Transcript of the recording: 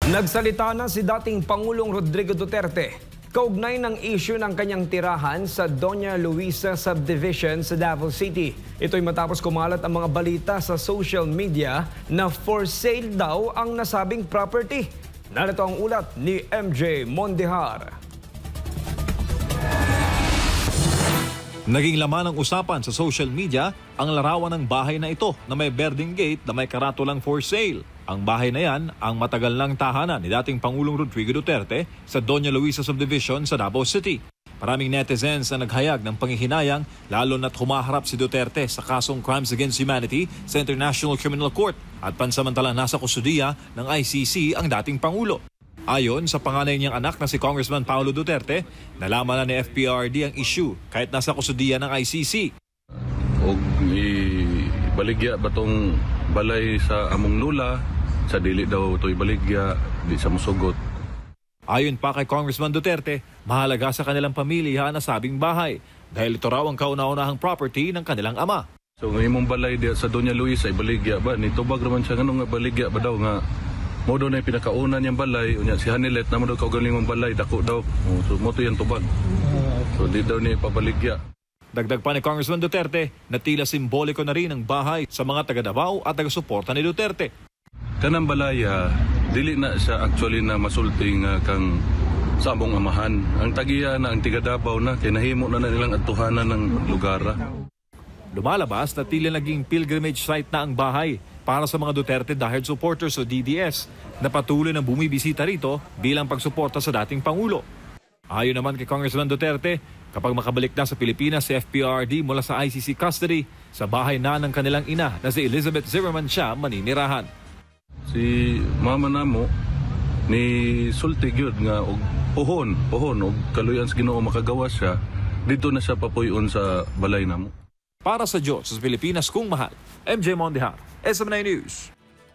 Nagsalita na si dating Pangulong Rodrigo Duterte kaugnay ng issue ng kanyang tirahan sa Doña Luisa Subdivision sa Davao City. Ito'y matapos kumalat ang mga balita sa social media na for sale daw ang nasabing property. Narito ang ulat ni MJ Mondihar. Naging laman ng usapan sa social media ang larawan ng bahay na ito na may berdeng gate na may karatulang for sale. Ang bahay na yan ang matagal ng tahanan ni dating Pangulong Rodrigo Duterte sa Doña Luisa Subdivision sa Davao City. Maraming netizens ang naghayag ng panghihinayang lalo na't humaharap si Duterte sa kasong Crimes Against Humanity sa International Criminal Court at pansamantalang nasa kustudiya ng ICC ang dating Pangulo. Ayon sa panganay niyang anak na si Congressman Paulo Duterte, nalaman na ni FPRD ang issue kahit nasa kustudiya ng ICC. Og ibaligya ba tong balay sa among lula, sa dili daw ito ibaligya, di sa musugot. Ayon pa kay Congressman Duterte, mahalaga sa kanilang pamilya ang nasabing bahay dahil ito raw ang kauna-unahang property ng kanilang ama. So ng imong balay diya sa Doña Luisa ibaligya ba, nitubag naman siya nga baligya ba daw nga mo daw na yung pinakaunan niyang balay, unya si Hanilet na mo daw kaugaling mong balay, dako daw. So mo to yung tubag. So di daw niya ipabaligya. Dagdag pa ni Congressman Duterte na tila simboliko na rin ang bahay sa mga taga-Davao at taga-suporta ni Duterte. Kanang balaya, dili na siya actually na masulting kang sa among amahan. Ang tagiya na, ang tiga-Davao na, kaya nahimo na nilang atuhanan ng lugar. Lumalabas na tila naging pilgrimage site na ang bahay para sa mga Duterte dahil supporters o DDS na patuloy na bumibisita rito bilang pagsuporta sa dating Pangulo. Ayon naman kay Congressman Duterte, kapag makabalik na sa Pilipinas si FPRD mula sa ICC custody, sa bahay na ng kanilang ina na si Elizabeth Zimmerman siya maninirahan. Si mama namo ni sulti gyud nga og pohon og kaluyan sa Ginoo makagawa siya, dito na siya papuyon sa balay namo. Para sa Diyos sa Pilipinas kung mahal, MJ Mondihar, SMNI News.